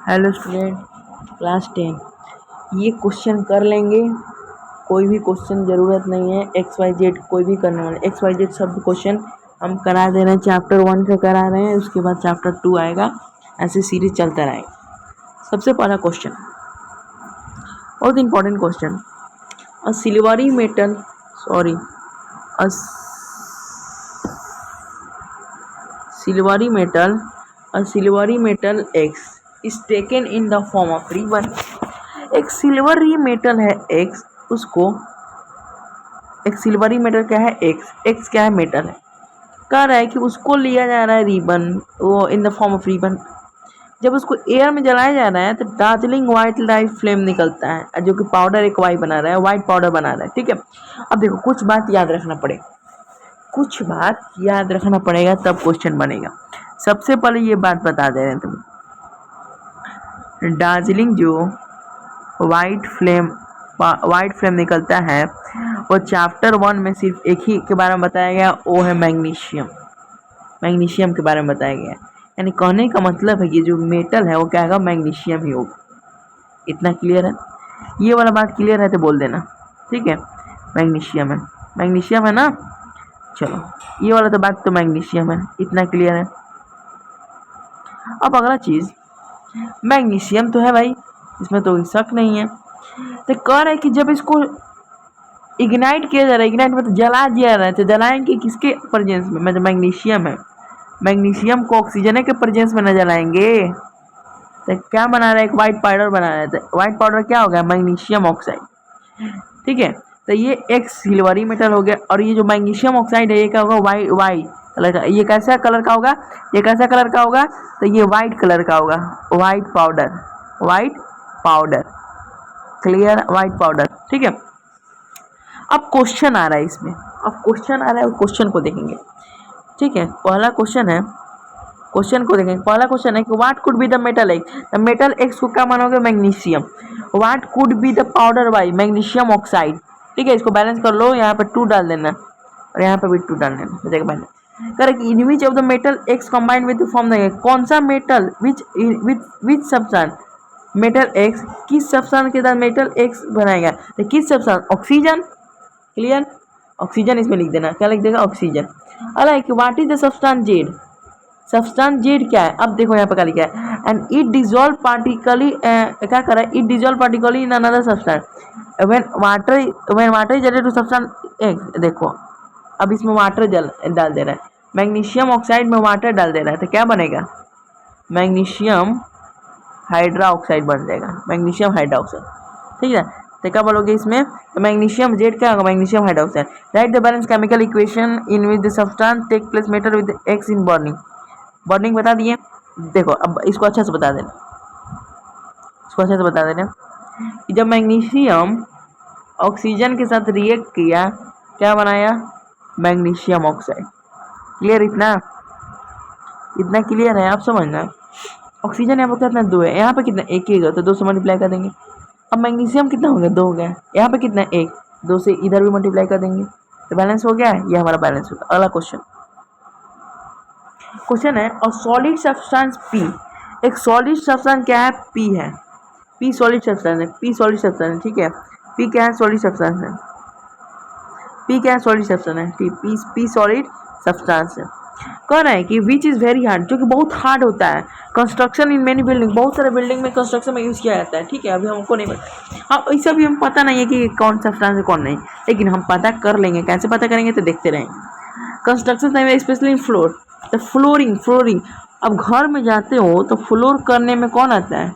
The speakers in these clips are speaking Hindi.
Hello student, class 10। ये क्वेश्चन कर लेंगे। कोई भी क्वेश्चन ज़रूरत नहीं है एक्स वाई जेड कोई भी करने वाले। एक्स वाई जेड सब क्वेश्चन हम करा दे रहे हैं। चैप्टर 1 का करा रहे हैं, उसके बाद चैप्टर 2 आएगा, ऐसे सीरीज चलता रहेगा। सबसे पहला क्वेश्चन, बहुत important question. A silvery metal a silvery metal x is taken in the form of ribbon। एक सिल्वरी मेटल है एक्स, उसको एक सिल्वरी मेटल क्या है एक्स क्या है मेटल है, कह रहा है कि उसको लिया जा रहा है रिबन, वो in the form of ribbon. जब उसको एयर में जलाया जा रहा है तो डार्जिलिंग व्हाइट लाइट फ्लेम निकलता है, जो कि पाउडर एक वाई बना रहा है, व्हाइट पाउडर बना रहा है। ठीक है, अब देखो कुछ बात याद रखना पड़ेगा, तब क्वेश्चन बनेगा। सबसे पहले ये बात बता दे रहे हैं तुम, दार्जिलिंग जो वाइट फ्लेम निकलता है, वो चैप्टर 1 में सिर्फ एक ही के बारे में बताया गया, वो है मैग्नीशियम के बारे में बताया गया। यानी कहने का मतलब है कि जो मेटल है वो क्या होगा, मैग्नीशियम ही होगा। इतना क्लियर है? ये वाला बात क्लियर है तो बोल देना। ठीक है, मैग्नीशियम है ना। चलो, ये वाला तो बात तो मैग्नीशियम है, इतना क्लियर है। अब अगला चीज़, मैग्नीशियम तो है भाई, इसमें तो शक नहीं है। तो कह रहा है कि जब इसको इग्नाइट किया जा रहा है, इग्नाइट मतलब जला दिया रहा है, तो जलाएंगे किसके प्रेजेंस में? मतलब मैग्नीशियम है, मैग्नीशियम को ऑक्सीजन के प्रेजेंस में न जलाएंगे। तो क्या बना रहा है, एक वाइट पाउडर बना रहा है। तो वाइट पाउडर क्या होगा, मैग्नीशियम ऑक्साइड। ठीक है, तो ये एक सिल्वरी मेटल हो गया। और ये जो मैग्नीशियम ऑक्साइड है, ये क्या होगा, वाइट कलर का। ये कैसा कलर का होगा, तो ये वाइट कलर का होगा, white powder. Clear, white powder. ठीक है, अब क्वेश्चन आ रहा है इसमें, क्वेश्चन को देखेंगे। ठीक है, पहला क्वेश्चन है कि what could be the metal X. The metal X को क्या मानोगे, magnesium. What could be the powder Y, magnesium oxide. ठीक है, इसको बैलेंस कर लो, यहाँ पे 2 डाल देना और यहाँ पे भी 2 डाल देना, देखो balance. Correct, in which of the metal x combined with form the, कौन सा metal, which substance, metal x किस सब्सटेंस के साथ मेटल एक्स बनाएगा, तो किस सब्सटेंस, ऑक्सीजन। क्लियर, ऑक्सीजन इसमें लिख देना, क्या लिख देगा, ऑक्सीजन। अलग कि what is the substance Z, क्या है। अब देखो यहाँ पे क्या लिखा है, एंड इट डिजोल्व पार्टिकली, क्या कर रहा है, it dissolve partially in another substance when water is added to substance X. देखो अब इसमें वाटर डाल दे रहा है, मैग्नीशियम ऑक्साइड में वाटर डाल दे रहा है, तो क्या बनेगा, मैग्नीशियम हाइड्रा ऑक्साइड बन जाएगा, मैग्नीशियम हाइड्रा ऑक्साइड। ठीक है, तो क्या बोलोगे इसमें, तो मैग्नीशियम जेड क्या होगा, magnesium hydroxide. Write the balance chemical equation in which the substance take place metal with X in burning बता दिए। देखो अब इसको अच्छे से बता देना, कि जब मैग्नीशियम ऑक्सीजन के साथ रिएक्ट किया, क्या बनाया, मैग्नीशियम ऑक्साइड। क्लियर, इतना क्लियर है, आप समझना। ऑक्सीजन यहाँ पर कितना, 2 है, यहाँ पे कितना, 1 ही है, तो 2 से मल्टीप्लाई कर देंगे। अब मैग्नीशियम कितना हो गया, 2 हो गया, यहाँ पे कितना, 1, 2 से इधर भी मल्टीप्लाई कर देंगे, तो बैलेंस हो गया, ये हमारा बैलेंस होगा। अगला क्वेश्चन है, और सॉलिड सब्सटेंस पी, एक सॉलिड सब्सटेंस क्या है, पी सॉलिड सब्सटेंस है, ठीक है। पी क्या है, सॉलिड सब्सटेंस है, ठीक, पी सॉलिड सब्सटेंस है। कह रहा है कि विच इज़ वेरी हार्ड, जो कि बहुत हार्ड होता है। कंस्ट्रक्शन इन मेनी बिल्डिंग, बहुत सारे बिल्डिंग में कंस्ट्रक्शन में यूज़ किया जाता है। ठीक है, अभी हमको नहीं पता, हाँ ऐसा भी हम पता नहीं है कि कौन सब्सटेंस है कौन नहीं, लेकिन हम पता कर लेंगे। कैसे पता करेंगे, तो देखते रहेंगे। Construction time specially in floor, तो फ्लोरिंग। अब घर में जाते हो तो फ्लोर करने में कौन आता है,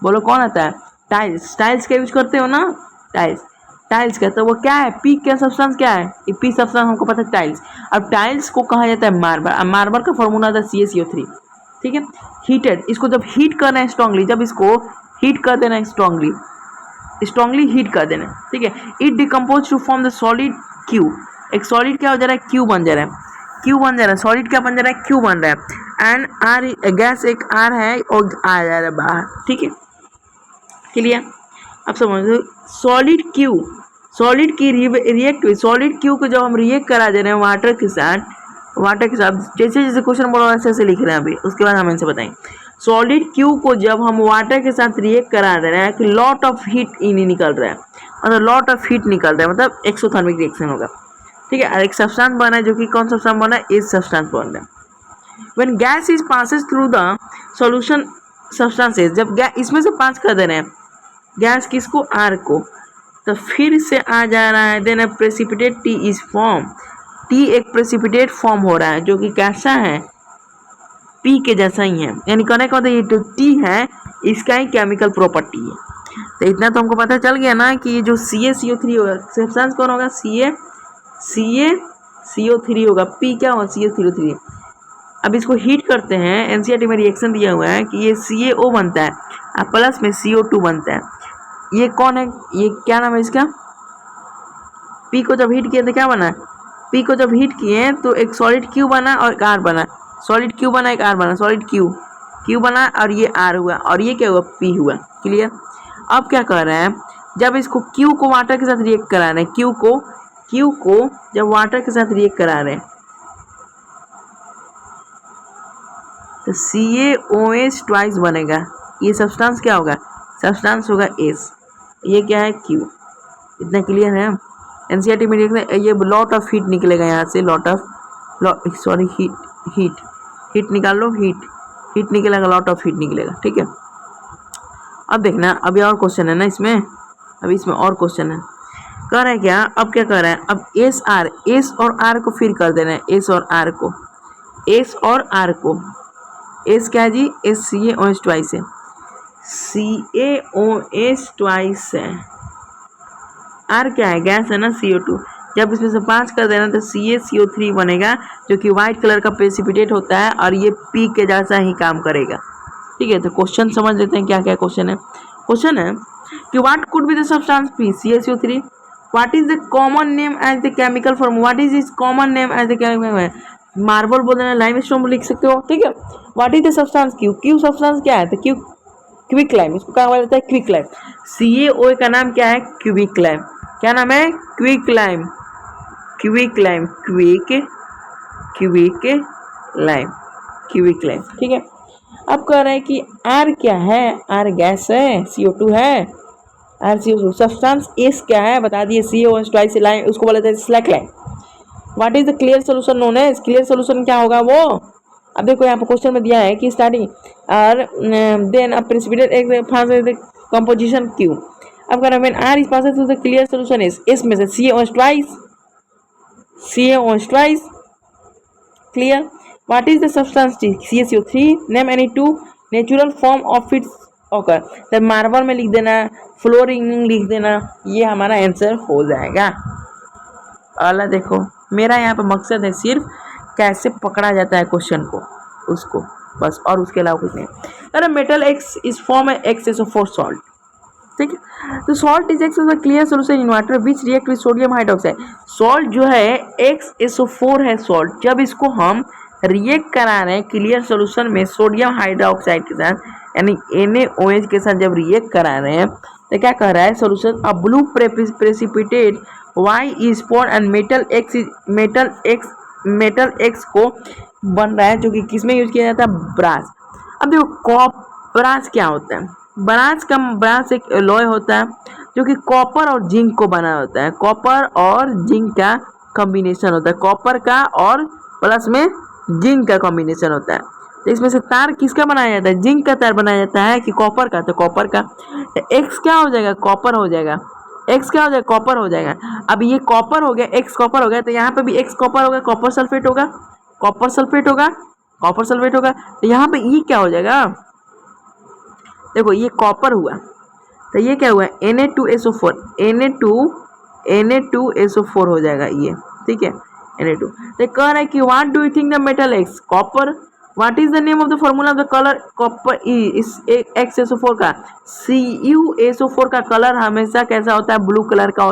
बोलो कौन आता है, टाइल्स का यूज करते हो ना, टाइल्स का, तो वो क्या है, पी का सब्सटेंस क्या है, ये पी सब्सटेंस हमको पता है, टाइल्स। अब टाइल्स को कहा जाता है मार्बल। मार्बल का फॉर्मूला था CaCO3। ठीक है, हीटेड, इसको जब हीट करना है स्ट्रांगली, स्ट्रांगली हीट कर देना। ठीक है, it decompose to form the solid Q, एक सॉलिड क्या हो जा रहा है, क्यू बन जा रहा है, सॉलिड क्या बन जा रहा है, क्यू बन रहा है। एंड आर गैस, एक आर है और आ जा रहा है बाहर। ठीक है, क्लियर, अब समझो, सॉलिड की रिएक्ट हुई, सॉलिड क्यू को जब हम रिएक्ट करा दे रहे हैं वाटर के साथ, वाटर के साथ जैसे जैसे क्वेश्चन बोला वैसे ऐसे लिख रहे हैं अभी, उसके बाद हम इनसे बताएंगे। सॉलिड क्यू को जब हम वाटर के साथ रिएक्ट करा दे रहे हैं कि लॉट ऑफ हीट इन निकल रहा है, मतलब लॉट ऑफ हीट निकल रहा है, मतलब एक्सोथर्मिक रिएक्शन होगा, ठीक है। और एक सब्सटेंस बना है, जो कि कौन सब्सटेंस बना है, इस सब्सटेंस बन रहा है। When gas is passes through the solution substances, जब गैस इसमें से पास कर दे रहे हैं गैस किसको, आर को, तो फिर से आ जा रहा है, then a precipitate T is form, T एक प्रेसिपिटेट फॉर्म हो रहा है जो कि कैसा है, पी के जैसा ही है, यानी कहने का मतलब ये जो टी है इसका ही केमिकल प्रॉपर्टी है। तो इतना तो हमको पता चल गया ना कि ये जो CaCO3 होगा, सब्सटेंस कौन होगा, CaCO3 होगा, पी क्या होगा, CaCO3। अब इसको हीट करते हैं, एनसीईआरटी में रिएक्शन दिया हुआ है कि ये CaO बनता है और प्लस में CO2 बनता है। ये कौन है, ये क्या नाम है इसका, पी को जब हीट किए तो क्या बना, पी को जब हीट किए तो एक सॉलिड क्यू बना और एक आर बना, सॉलिड क्यू बना एक आर बना, सॉलिड क्यू बना और ये आर हुआ, और ये क्या हुआ, पी हुआ। क्लियर। अब क्या कर रहे हैं, जब इसको क्यू को वाटर के साथ रिएक्ट करा रहे हैं, क्यू को जब वाटर के साथ रिएक्ट करा रहे हैं तो CaOH ट्वाइस बनेगा, ये सब्सटेंस क्या होगा, सब्सटेंस होगा एस, ये क्या है, क्यू। इतना क्लियर है। एनसीईआरटी में देखते ये लॉट ऑफ हीट निकलेगा यहाँ से, हीट निकाल लो, हीट निकलेगा, लॉट ऑफ हीट निकलेगा, ठीक है। अब देखना, अभी और क्वेश्चन है ना इसमें, अभी इसमें और क्वेश्चन है। कह रहा है क्या, अब क्या कर रहा है, अब एस और आर को फिर कर देना है, एस और आर को, एस क्या है जी, एस CaOH ट्वाइस है, CaOH ट्वाइस है, आर क्या है, गैस है ना, CO2। जब इसमें से 5 कर देना तो CaCO3 बनेगा, जो कि व्हाइट कलर का प्रेसिपिटेट होता है और ये पी के जैसा ही काम करेगा, ठीक है। तो क्वेश्चन समझ लेते हैं क्या क्या क्वेश्चन है। क्वेश्चन है कि what could be the substance P, CaCO3, what is the common name as the chemical form, what is is common name as the chemical, marble बोल देना, लाइमस्टोन लिख सकते हो, ठीक है। What is the substance Q substance क्या है, तो क्विक लाइम, इसको कहा जाता है क्विक लाइम। CaO का नाम क्या है, क्विक लाइम, क्या नाम है, क्विक लाइम, ठीक है। अब कह रहे हैं कि आर क्या है, आर गैस है, CO2 है, आर CO2 सब्सटेंस, एस क्या है बता दिए, CaOH ट्वाइस लाइम, उसको बोला जाता है slack lime. What is the clear solution known है, क्लियर सोल्यूशन क्या होगा वो, अब देखो यहाँ पर क्वेश्चन में दिया है कि स्टार्टिंग और then a precipitate composition Q. अब कह रहा है R is passes through the clear solution is, इसमें से CaOH twice, clear. What is the substance CaCO3, name any two natural form of its occur, तो मार्बल में लिख देना, फ्लोरिंग लिख देना, ये हमारा आंसर हो जाएगा। अगला देखो, मेरा यहाँ पे मकसद है सिर्फ कैसे पकड़ा जाता है क्वेश्चन को, उसको बस, और उसके अलावा कुछ नहीं। अरे metal X is form XSO4 salt, ठीक है। तो salt is x clear solution in water which react with sodium hydroxide, salt जो है XSO4 है सॉल्ट, जब इसको हम रिएक्ट करा रहे हैं क्लियर सोल्यूशन में सोडियम हाइड्रोक्साइड के साथ, यानी NaOH के साथ जब रिएक्ट करा रहे हैं तो क्या कह रहा है solution, a blue precipitate Y is for and metal X को बन रहा है, जो कि किसमें यूज किया जाता है, ब्रास। अब देखो ब्रास क्या होता है, ब्रास एक एलॉय होता है जो कि कॉपर और जिंक को बना होता है, कॉपर और जिंक का कॉम्बिनेशन होता है, कॉपर का और प्लस में जिंक का कॉम्बिनेशन होता है। तो इसमें से तार किसका बनाया जाता है, जिंक का तार बनाया जाता है कि कॉपर का, तो कॉपर का। तो एक्स क्या हो जाएगा, कॉपर हो जाएगा, एक्स क्या हो जाएगा, कॉपर हो जाएगा। अब ये कॉपर हो गया, एक्स कॉपर हो गया, तो यहाँ पे भी एक्स कॉपर होगा, कॉपर सल्फेट होगा, तो यहाँ पे ये क्या हो जाएगा, देखो ये कॉपर हुआ, तो ये क्या हुआ, Na2SO4 हो जाएगा ये, ठीक है, Na2। तो कह रहा है कि what do you think the metal X, copper, what is the name of the formula of the colour copper, इस XSO4 का, CuSO4 का कलर हमेशा कैसा होता है, ब्लू कलर का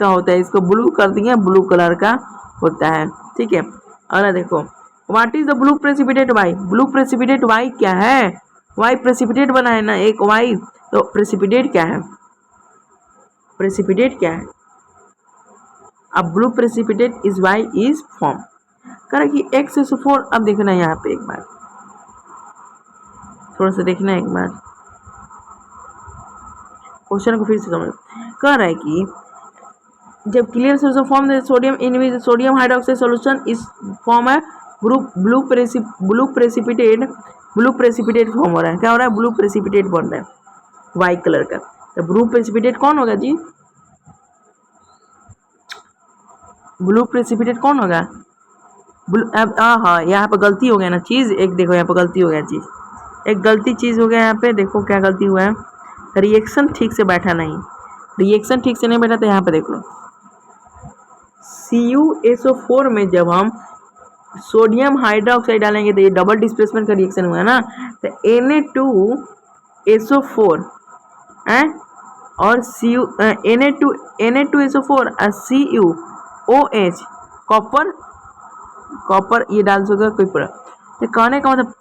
होता है, इसको ब्लू कर दिए, ब्लू कलर का होता है, ठीक है। और देखो what is the blue precipitate Y, blue precipitate Y क्या है, Y प्रेसिपिटेट बना है ना एक Y, तो प्रेसिपिटेट क्या है, अब blue precipitate is Y is form कह रहा है कि X4। अब देखना यहाँ पे एक बार, थोड़ा सा देखना एक बार क्वेश्चन को फिर से समझ। कह रहा है कि जब क्लियर सोल्यूशन फॉर्म सोडियम इन विच सोडियम हाइड्रोक्साइड सॉल्यूशन इस फॉर्म है ब्लू प्रेसिपिटेट फॉर्म हो रहा है। क्या हो रहा है? ब्लू प्रेसिपिटेट बन रहा है वाइट कलर का। तो ब्लू प्रेसिपिटेट कौन होगा जी? ब्लू प्रेसिपिटेट कौन होगा? हाँ, यहाँ पे गलती हो गया ना चीज़। एक देखो यहाँ पे गलती हो गया चीज़, एक गलती चीज़ हो गया यहाँ पे। देखो क्या गलती हुआ है, रिएक्शन ठीक से बैठा नहीं। रिएक्शन ठीक से नहीं बैठा तो यहाँ पे देख लो, CuSO4 में जब हम सोडियम हाइड्रोक्साइड डालेंगे तो ये डबल डिस्प्लेसमेंट का रिएक्शन हुआ है ना। तो Na2SO4 है और Na2SO4 और CuOH कॉपर ये डाल सकेगा कोई पूरा। तो कहने का मतलब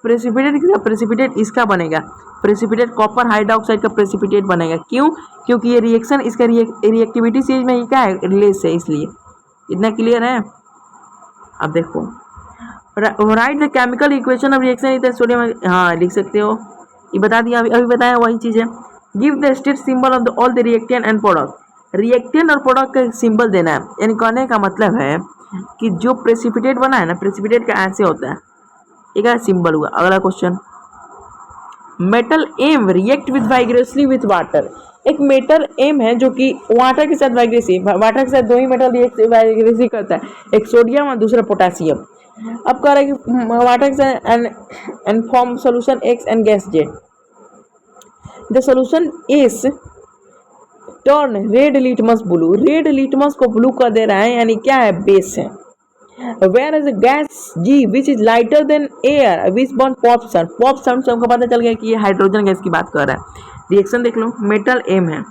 प्रेसिपिटेट इसका बनेगा, प्रेसिपिटेट कॉपर हाइड्रोक्साइड का प्रेसिपिटेट बनेगा। क्यों? क्योंकि ये रिएक्शन इसका रिएक्टिविटी चीज में क्या है, रिलेस है, इसलिए। इतना क्लियर है? अब देखो, right the chemical equation of reaction इधर सोडियम। हाँ लिख सकते हो, ये बता दिया, अभी बताया वही चीज़ है। Give the state symbol of all the reactant and product. Reactant और प्रोडक्ट का सिंबल देना है। यानी कहने का मतलब है कि जो प्रेसिपिटेट बना है ना, प्रेसिपिटेट का ऐसे होता है, ये क्या सिंबल हुआ। अगला question, metal M react with vigorously with water. एक मेटल एम है जो कि वाटर के साथ वाटर के साथ दो ही मेटल रिएक्ट वाइग्रेसली करता है, एक सोडियम और दूसरा पोटेशियम। अब कह रहा है कि वाटर के साथ and form solution X and gas Z. The solution is turn red litmus blue. Red litmus को ब्लू कर दे रहा है, यानी क्या है, बेस है। Where is gas G which is lighter than air which burn pop sound. Pop sound से हमको पता चल गया कि ये हाइड्रोजन गैस की बात कर रहा है। रिएक्शन देख लो, मेटल एम है,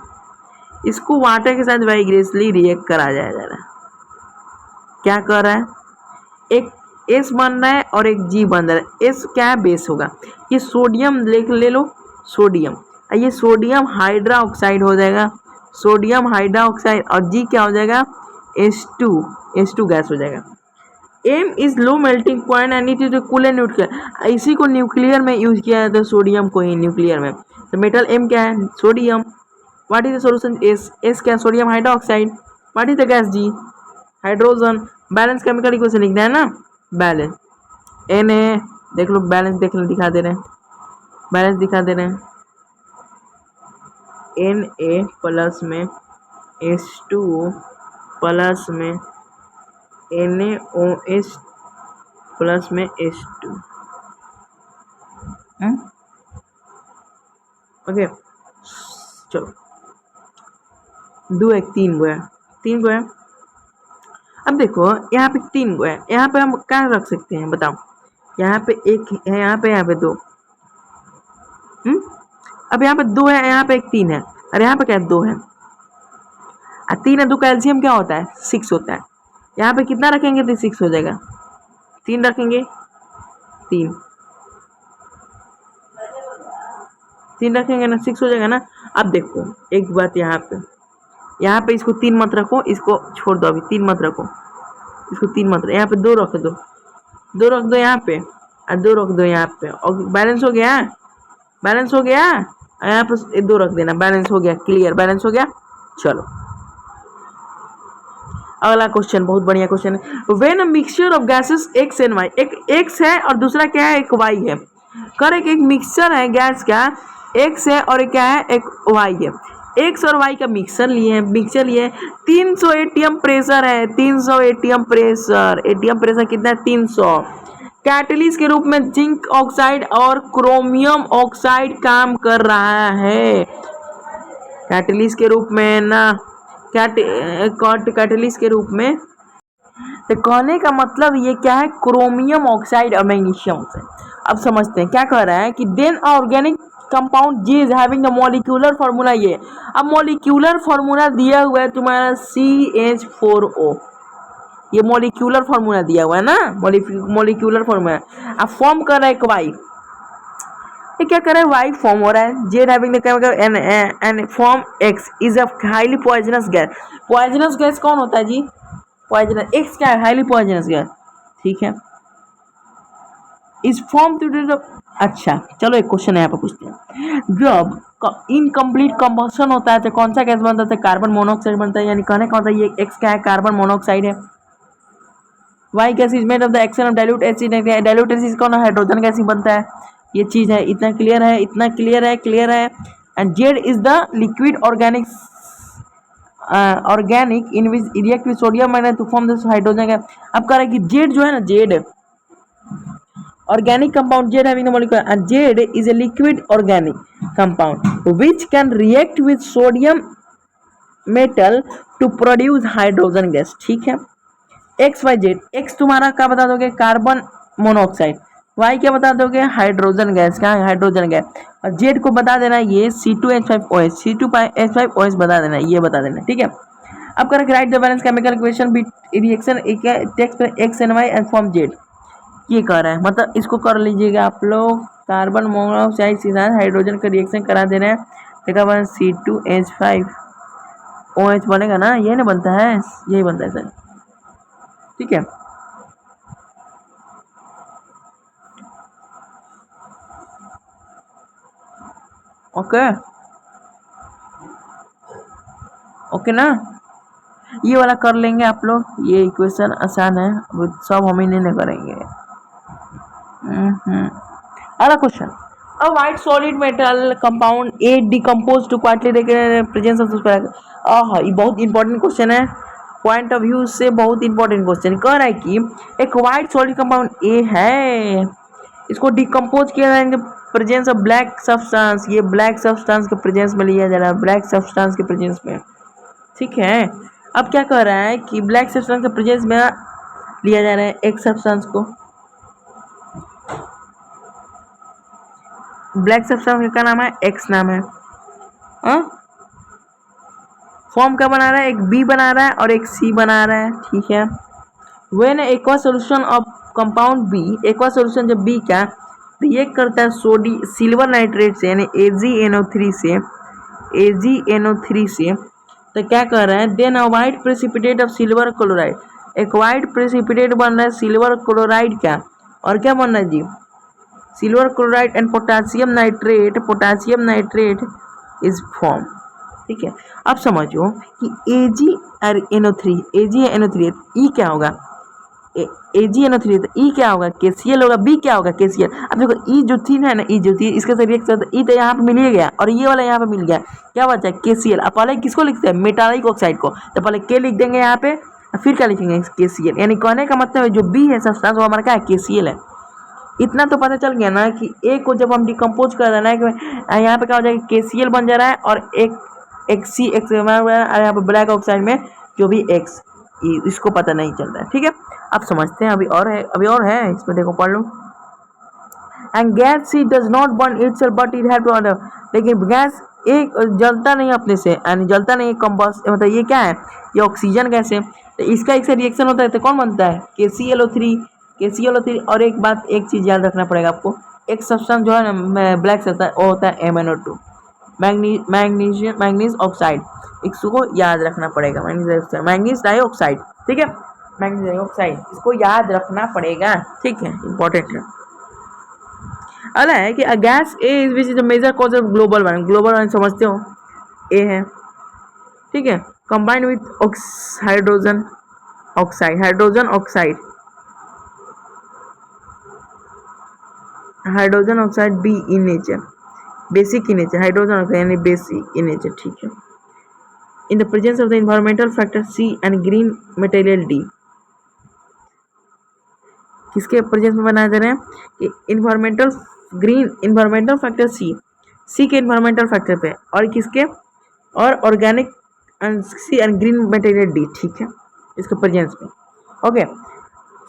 इसको वाटर के साथ वाइग्रेसली रिएक्ट करा जाएगा। क्या कर रहा है, एक एस बन रहा है और एक जी बन रहा है। एस क्या है, बेस होगा। ये सोडियम ले लो, सोडियम, ये सोडियम हाइड्रोक्साइड हो जाएगा, सोडियम हाइड्रोक्साइड, और जी क्या हो जाएगा, H2 गैस हो जाएगा। M is low melting point and it is coolant nuclear. इसी को न्यूक्लियर में यूज किया जाता है, सोडियम को ही न्यूक्लियर में। तो मेटल एम क्या है, sodium. What is the solution S क्या, sodium hydroxide. What is the gas, G hydrogen. Balance chemical equation लिखना है ना, बैलेंस Na देख लो, बैलेंस देख लो, दिखा दे रहे हैं, बैलेंस दिखा दे रहे हैं। Na प्लस में H2 प्लस में NaOH प्लस में H2। ओके चलो, दो एक तीन गो है। अब देखो यहाँ पे 3 गो है, यहाँ पे हम क्या रख सकते हैं बताओ। यहाँ पे एक है, यहाँ पे 2। अब यहाँ पे 2 है, यहाँ पे एक 3 है, और यहाँ पे क्या 2 है, 3 है 2 का एलसीएम क्या होता है, 6 होता है। यहाँ पे कितना रखेंगे तो 6 हो जाएगा, 3 रखेंगे, 3 रखेंगे ना, 6 हो जाएगा ना। अब देखो एक बात, यहाँ पे इसको 3 मत रखो, इसको छोड़ दो, अभी 3 मत रखो, इसको 3 मत रखो। यहाँ पे 2 रख दो, 2 रख दो यहाँ पे, और 2 रख दो यहाँ पे, और बैलेंस हो गया, यहाँ पे 2 रख देना, बैलेंस हो गया, क्लियर, बैलेंस हो गया। चलो अगला क्वेश्चन, बहुत बढ़िया क्वेश्चन है। When a mixture of gases X and Y, एक एक्स है और दूसरा क्या है, एक वाई है। कर एक मिक्सचर है गैस का, एक्स है और क्या है, एक वाई है। एक्स और वाई का मिक्सचर लिए 300 एटीएम प्रेशर है, 300 एटीएम प्रेशर। एटीएम प्रेशर कितना है, 300। कैटलिस्ट के रूप में जिंक ऑक्साइड और क्रोमियम ऑक्साइड काम कर रहा है। कैटलिस्ट के रूप में ना, कैटलिस्ट के रूप में। तो कहने का मतलब ये क्या है, क्रोमियम ऑक्साइड और मैग्नीशियम ऑक्साइड। अब समझते हैं क्या कह रहा है कि then organic compound G is having the molecular formula. ये अब मॉलिक्यूलर फार्मूला दिया हुआ है तुम्हारा CH4O, ये मॉलिक्यूलर फार्मूला दिया हुआ है ना, मॉलिक्यूलर फार्मूला। अब फॉर्म कर रहा है एक वाई, ये क्या कर रहा है, वाई फॉर्म हो रहा है। Z having the chemical and form x is a highly poisonous gas. Poisonous gas कौन होता है जी, पॉइजनस, एक्स क्या है, हाईली पॉइजनस गैस, ठीक है। इस फॉर्म टू, अच्छा चलो एक क्वेश्चन यहाँ पे पूछते हैं, जब इनकम्प्लीट कंबशन होता है तो कौन सा गैस बनता है, कार्बन मोनोऑक्साइड बनता है, यानी कहने का होता है ये एक्स क्या है, कार्बन मोनोऑक्साइड है। Y gas is made of the action of dilute acid, dilute acid कौन है, हाइड्रोजन गैस ही बनता है, ये चीज है, इतना क्लियर है, इतना क्लियर है, क्लियर है। And Z is the liquid organic organic in which react with sodium magnet to form the hydrogen gas. अब कह रहा है कि जेड जो है ना, Z organic compound Z having the molecule, and Z is a liquid organic compound which can react with sodium metal to produce hydrogen gas, ठीक है। एक्स वाई जेड, एक्स तुम्हारा क्या बता दोगे, कार्बन मोनोऑक्साइड, वाई क्या बता दोगे, हाइड्रोजन गैस, क्या है, हाइड्रोजन गैस, और जेड को बता देना ये C2H5OH, C2H5OH बता देना, ये बता देना, ठीक है। अब करें write the balance chemical equation B reaction text X and Y and form Z, ये कह रहा है, मतलब इसको कर लीजिएगा आप लोग, कार्बन मोनोऑक्साइड के साथ हाइड्रोजन का रिएक्शन करा दे रहे हैं, देखा बन C2H5OH बनेगा ना, ये ना बनता है, यही बनता है सर, ठीक है। ओके ओके ना, ये वाला कर लेंगे आप लोग, ये इक्वेशन आसान है, सब हम ही नहीं करेंगे। अगला question, a white solid metal compound A decompose to quietly presence of ये बहुत इंपॉर्टेंट क्वेश्चन है, पॉइंट ऑफ व्यू से बहुत इंपॉर्टेंट क्वेश्चन। कह रहा है कि एक व्हाइट सॉलिड कंपाउंड ए है, इसको डिकम्पोज किया जाएगा प्रेजेंस ऑफ ब्लैक सब्सटेंस, ये ब्लैक सब्सटेंस के प्रेजेंस में लिया जा रहा है, ब्लैक सब्सटेंस के प्रेजेंस में, ठीक है। अब क्या कह रहा है कि ब्लैक सब्सटेंस के प्रेजेंस में लिया जा रहा है एक सब्सटेंस को, ब्लैक सब्सटेंस का क्या नाम है, एक्स नाम है, फॉर्म क्या बना रहा है, एक बी बना रहा है और एक सी बना रहा है, ठीक है। When aqua solution of compound B, aqua solution जब बी क्या रिएक्ट करता है सिल्वर नाइट्रेट से, यानी AgNO3 से, AgNO3 से, तो क्या कर रहा है, then a white precipitate of silver chloride, एक वाइट प्रेसिपिटेट बन रहा है सिल्वर क्लोराइड का, और क्या बन रहा है जी, silver chloride and potassium nitrate, potassium nitrate is form, ठीक है। अब समझो कि AgNO3, AgNO3 ई क्या होगा, AgNO3 तो ई क्या होगा, KCl होगा, बी क्या होगा, KCl। अब देखो ई जो थी ना, ई जो थी इसके साथ रिएक्ट, ई तो यहाँ पे मिल ही गया और ये वाला यहाँ पे मिल गया, क्या बचा है, KCl। अब पहले किसको लिखते हैं, मेटालिक ऑक्साइड को, तो पहले के लिख देंगे यहाँ पे, फिर क्या लिखेंगे, KCl, यानी कहने का मतलब है जो बी है सब्सटेंस वो हमारा क्या है, KCl है। इतना तो पता चल गया ना कि ए को जब हम डिकम्पोज कर देना है कि यहाँ पे क्या हो जाएगा, KCl बन जा रहा है, और एक सी एक्स यहाँ पे ब्लैक ऑक्साइड में जो भी एक्स, इसको पता नहीं चल रहा है, ठीक है। अब समझते हैं, अभी और है, इसमें देखो पढ़ लो। And gas C does not burn itself but it have to other, लेकिन गैस एक जलता नहीं अपने से, यानी जलता नहीं, कंबस्ट मतलब ये क्या है, ये ऑक्सीजन गैस है, तो इसका एक से रिएक्शन होता है तो कौन बनता है, KClO3 और एक बात, एक चीज याद रखना पड़ेगा आपको, एक सब्सटेंस जो है ना ब्लैक सब्सटेंस वो होता है MnO2, मैग्नीज ऑक्साइड, इसको याद रखना पड़ेगा, मैग्नीज डाइऑक्साइड, ठीक है, मैग्नीज डाइऑक्साइड, इसको याद रखना पड़ेगा, ठीक है, इंपॉर्टेंट है। अगला है कि gas A is which is the major cause of global warming, global warming समझते हो, ए है, ठीक है, combined with hydrogen oxide, hydrogen oxide B in nature, basic in nature, hydrogen oxide यानी बेसिक इन नेचर, ठीक है। In the presence of the environmental factor C and green material D, किसके प्रेजेंस में बनाया जा रहे हैं कि इन्वायरमेंटल फैक्टर सी के इन्वायरमेंटल फैक्टर पे, और किसके, और organic C and green material D, ठीक है, इसके प्रेजेंस में, ओके।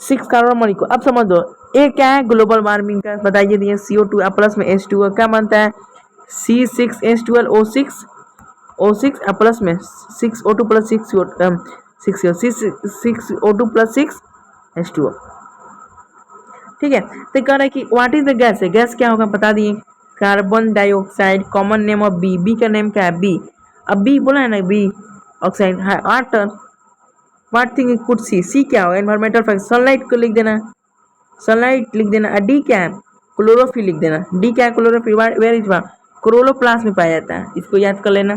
6 कार्बन मॉलिक्यूल, अब समझ दो ए क्या है, ग्लोबल वार्मिंग का बताइए दिए, CO2 प्लस में H2O क्या बनता है, C6H12O6 प्लस में 6O2 plus 6O2 plus 6H2O, ठीक है। तो कह रहा है कि व्हाट इज द गैस है, गैस क्या होगा बता दिए, carbon dioxide, common name of B, B का नेम क्या है, बी, अब बी बोला है ना, बी ऑक्साइड है 8, व्हाट थिंग कुड सी क्या होगा, एनवायरमेंटल फैक्टर, सनलाइट को लिख देना, सनलाइट लिख देना। डी क्या है, क्लोरोफिल लिख देना। डी क्या है, क्लोरोफिल। वेयर इज वा, क्लोरोप्लास्ट में पाया जाता है, इसको याद कर लेना।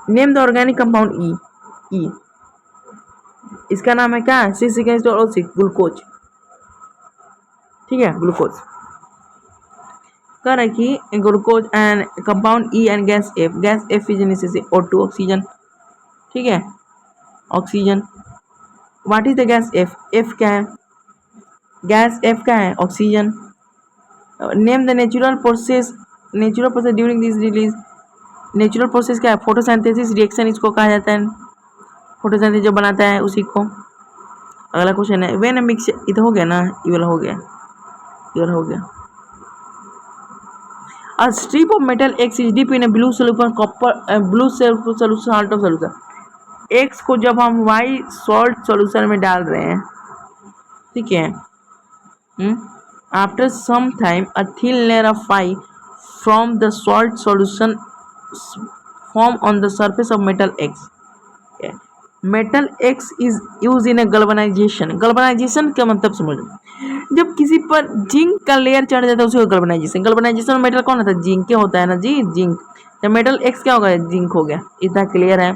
नेम द ऑर्गेनिक कंपाउंड ई, ई इसका नाम है क्या, ग्लूकोज, ठीक है, ग्लूकोज। कह रहा है कि glucose and compound E and gas F, gas F is necessary O2 oxygen, ठीक है, oxygen. What is the gas F, F क्या है, गैस एफ क्या है, oxygen. Name the natural process during this release, natural process क्या है, फोटोसिंथेसिस रिएक्शन इसको कहा जाता है, फोटोसिंथेसिस जो बनाता है उसी को। अगला क्वेश्चन है व्हेन मिक्स, इधर हो गया ना, ये वाला हो गया, ये वाला हो गया। A strip of metal X is deep in a blue solution copper blue solution salt of solution। X को जब हम Y salt solution में डाल रहे हैं, ठीक है, after some time a thin layer of Y from the salt solution form on the surface of metal X। Metal X is use in a galvanization, galvanization का मतलब समझो, जब किसी पर जिंक का लेयर चढ़ जाता है उसी को गल्वनाइजेशन, गल्वनाइजेशन में मेटल कौन होता है, जिंक के होता है ना जी, जिंक। जब मेटल एक्स क्या होगा, जिंक हो गया, इतना क्लियर है।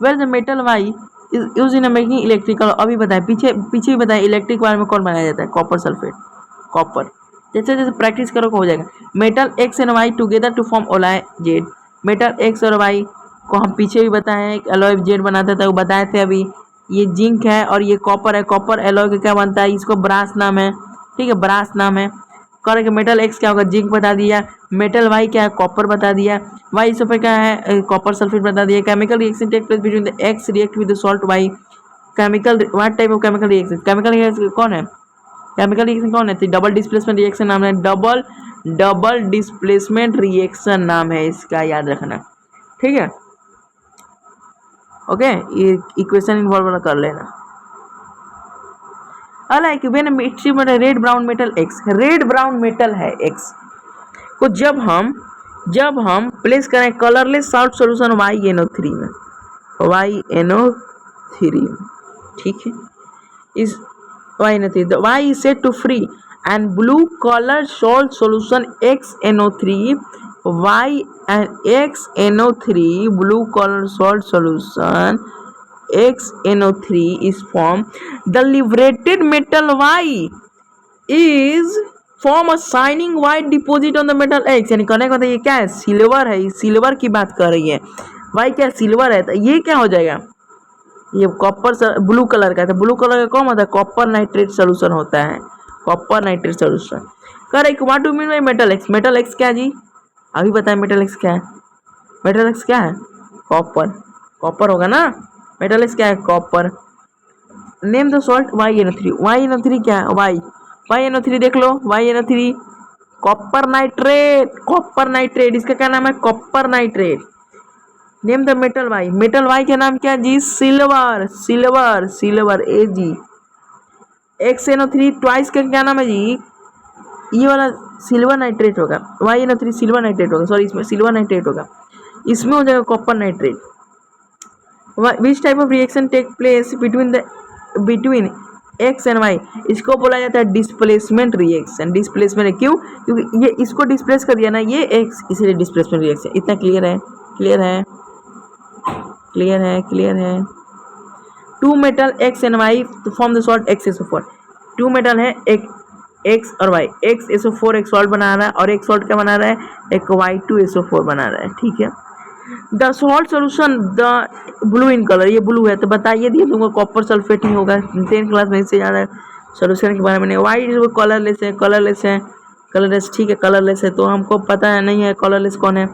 Where the metal Y is use in making electrical, अभी बताए पीछे पीछे भी बताए, इलेक्ट्रिक वायर में कौन बनाया जाता है, कॉपर सल्फेट, कॉपर। जैसे जैसे प्रैक्टिस करो हो जाएगा। Metal X and Y together to form alloy Z, metal X और वाई को हम पीछे भी बताए हैं, एलॉय जेड बनाते थे, वो बताए थे अभी। ये जिंक है और ये कॉपर है, कॉपर एलॉय का क्या बनता है, इसको ब्रास नाम है, ठीक है, ब्रास नाम है। कर मेटल एक्स क्या होगा, जिंक बता दिया। मेटल वाई क्या है, कॉपर बता दिया। वाई सल्फेट क्या है, कॉपर सल्फेट बता दिया। Chemical reaction take place between the X react with the salt Y, chemical what type of chemical reaction, chemical reaction कौन है, केमिकल रिएक्शन कौन है, डबल डिस्प्लेसमेंट रिएक्शन नाम है, डबल डिस्प्लेसमेंट रिएक्शन नाम है इसका, याद रखना, ठीक है, ओके। ये इक्वेशन इन्वॉल्व कर लेना। अलाइक व्हेन मिक्सचर में red brown metal x, red brown metal है एक्स को जब हम प्लेस करें कलरलेस सॉल्ट सॉल्यूशन YnO3 में, YnO3, ठीक है, इस YnO3 the Y is set to free and blue color salt solution XnO3, Y and XnO3 blue color salt solution XnO3 is formed, the liberated metal Y is form a shining white deposit on the metal X। यानी कहने का मतलब ये क्या है, सिल्वर है, सिल्वर की बात कर रही है, Y क्या सिल्वर है, तो ये क्या हो जाएगा, ये कॉपर ब्लू कलर का है, तो ब्लू कलर का कौन होता है, कॉपर नाइट्रेट सोल्यूशन होता है, copper nitrate solution. Correct. What do mean by metal x, metal X क्या जी, अभी बताएं मेटल एक्स क्या है, मेटल एक्स क्या है, कॉपर, कॉपर होगा ना, मेटल एक्स क्या है, copper. Name the salt YnO3, YnO3 क्या है, YnO3 देख लो, YnO3 copper nitrate, copper nitrate, इसका क्या नाम है, copper nitrate. Name the metal Y, metal Y का नाम क्या जी, silver, silver, silver Ag। XnO3 twice का क्या नाम है जी, ये वाला सिल्वर नाइट्रेट होगा, YnO3 सिल्वर नाइट्रेट होगा, सॉरी इसमें सिल्वर नाइट्रेट होगा, इसमें हो जाएगा copper nitrate. Which type of reaction take place between X and Y, इसको बोला जाता है डिस्प्लेसमेंट रिएक्शन। डिस्प्लेसमेंट है, क्यों, क्योंकि ये इसको डिस्प्लेस कर दिया ना, ये एक्स, इसलिए डिस्प्लेसमेंट रिएक्शन। इतना क्लियर है, क्लियर है, क्लियर है, क्लियर है। Two metal X and Y form the salt XSO4, two metal है, एक एक्स और वाई, XSO4 एक सॉल्ट बना रहा है और एक सॉल्ट क्या बना रहा है, एक Y2SO4 बना रहा है, ठीक है। The salt solution the blue in colour, ये ब्लू है तो बताइए दिए तुमको कॉपर सल्फेट ही होगा, 10th क्लास में इससे ज़्यादा सोल्यूशन के बारे में नहीं। वाई वो कलरलेस है, कलरलेस है, कलरलेस, ठीक है, कलरलेस है, तो हमको पता है नहीं है कलरलेस कौन है,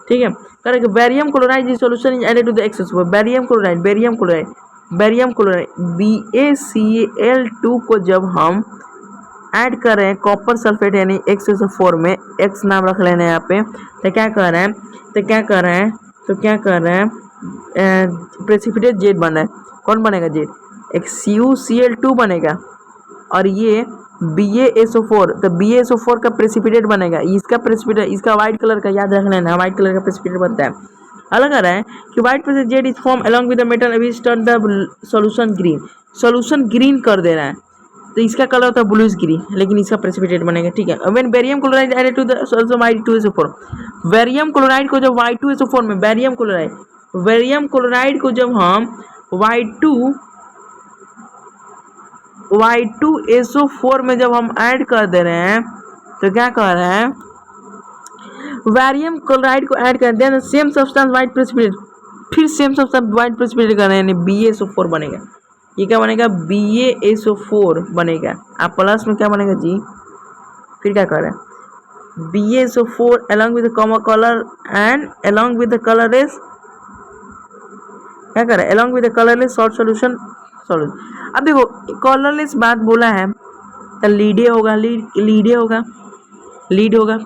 ठीक है। Correct. Barium chloride solution is added to the XSO4, barium chloride, barium chloride, barium chloride BaCl2 को जब हम ऐड कर रहे हैं कॉपर सल्फेट यानी XSO4 में, X नाम रख लेना है यहाँ पे, तो क्या कर रहे हैं, प्रेसिपिटेट जेड बन रहा है, कौन बनेगा जेड, एक CuCl2 बनेगा और ये BaSO4, तो BaSO4 का प्रेसिपिटेट बनेगा, इसका प्रेसिपिटेट, इसका व्हाइट कलर का याद रख लेना, व्हाइट कलर का प्रेसिपिटेट बनता है। अलग आ रहा है कि white plus Z is form along with the metal which turn the solution green, solution green कर दे रहा है, तो इसका कलर होता है ब्लूइश ग्रीन, लेकिन इसका प्रेसिपिटेट बनेगा, ठीक है। When barium chloride added to the solution Y2SO4, barium chloride को जब Y2SO4 में बेरियम क्लोराइड को जब हम Y2SO4 में जब हम ऐड कर दे रहे हैं, तो क्या कर रहे हैं, बेरियम क्लोराइड को ऐड कर दें, सेम सब्सटेंस व्हाइट प्रेसिपिटेट, फिर सेम सब्सटेंस व्हाइट प्रेसिपिटेट कर रहे हैं, यानी BaSO4 बनेगा। ये क्या बनेगा, BaSO4 बनेगा। आप प्लस में क्या बनेगा जी, फिर क्या कर रहे हैं, BaSO4 along with the comma color and along with the colorless, क्या कर रहे हैं, along with the colorless salt solution। अब देखो कलरलेस बात बोला है तो लीड होगा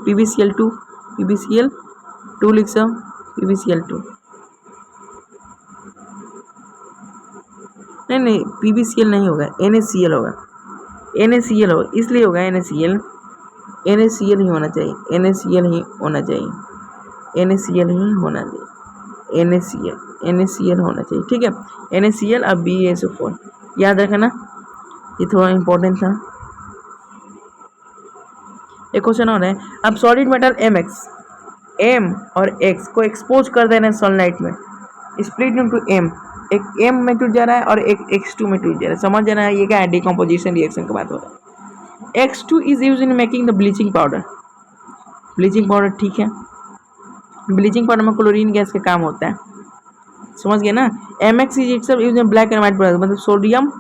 PbCl2 लिख सो, PbCl2 नहीं PbCl नहीं होगा, NaCl होगा, इसलिए होगा NaCl ही होना चाहिए, NaCl ही होना चाहिए, ठीक है। NaCl और BaSO4 याद रखना, ये थोड़ा इंपॉर्टेंट था। एक क्वेश्चन और है, अब सॉलिड मेटल M और X को एक्सपोज कर देना है सनलाइट में, स्प्लिट इनटू M, एक M में टूट जा रहा है और एक X2 में टूट जा रहा है, समझ जाना है ये क्या है, डिकम्पोजिशन रिएक्शन की बात हो रहा है। X2 is use in making the bleaching powder, ठीक है, ब्लीचिंग पाउडर में क्लोरीन गैस का काम होता है, समझ गए ना। MX is itself use in black and white product, मतलब सोडियम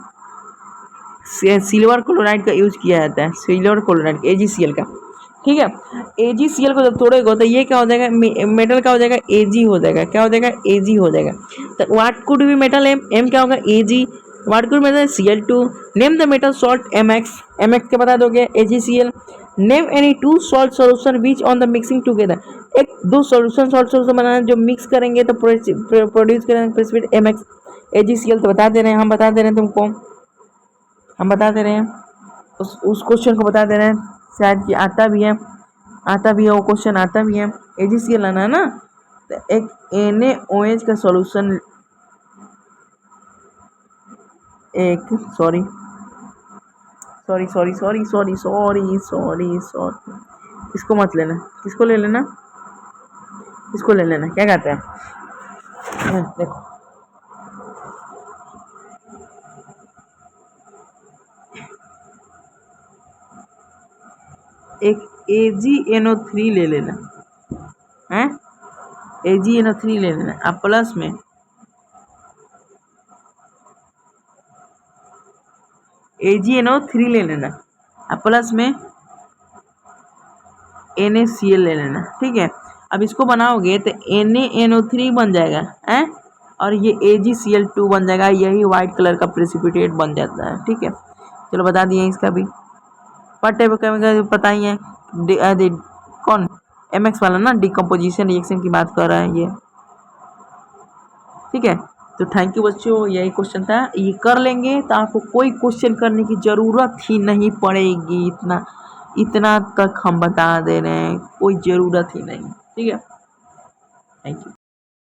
सिल्वर क्लोराइड का यूज किया जाता है, सिल्वर क्लोराइड AgCl का, ठीक है। AgCl को जब तोड़ेगा तो ये क्या हो जाएगा, मेटल का हो जाएगा Ag हो जाएगा, क्या हो जाएगा, Ag हो जाएगा। तो what could B metal M क्या होगा, Ag, what could metal Cl2, name the metal salt MX के बता दोगे AgCl, name any to salt solution which on the mixing together, एक दो सॉल्ट सॉल्यूशन बनाना जो मिक्स करेंगे तो प्रोड्यूस करेंगे प्रेसिपिटेट MX, AgCl तो बता दे रहे हैं, हम बता दे रहे हैं तुमको, हम बता दे रहे हैं, उस क्वेश्चन को बता दे रहे हैं, शायद कि आता भी है वो क्वेश्चन आता भी है। AgCl लाना है ना, तो एक NaOH का सॉल्यूशन, एक सॉरी इसको मत लेना, किसको ले लेना, इसको ले लेना, क्या कहते हैं, देखो एक AgNO3 ले लेना है, AgNO3 ले लेना, आप प्लस में AgNO3 ले लेना, अब प्लस में NaCl ले लेना, ठीक है। अब इसको बनाओगे तो NaNO3 बन जाएगा है, और ये AgCl2 बन जाएगा, यही व्हाइट कलर का प्रेसिपिटेट बन जाता है, ठीक है। चलो बता दिए इसका भी, पर टाइप केमिकल पता ही है, कौन MX वाला ना, डिकम्पोजिशन रिएक्शन की बात कर रहा है ये, ठीक है। तो थैंक यू बच्चों, यही क्वेश्चन था, ये कर लेंगे तो आपको कोई क्वेश्चन करने की ज़रूरत ही नहीं पड़ेगी, इतना तक हम बता दे रहे हैं, कोई ज़रूरत ही नहीं, ठीक है। Thank you.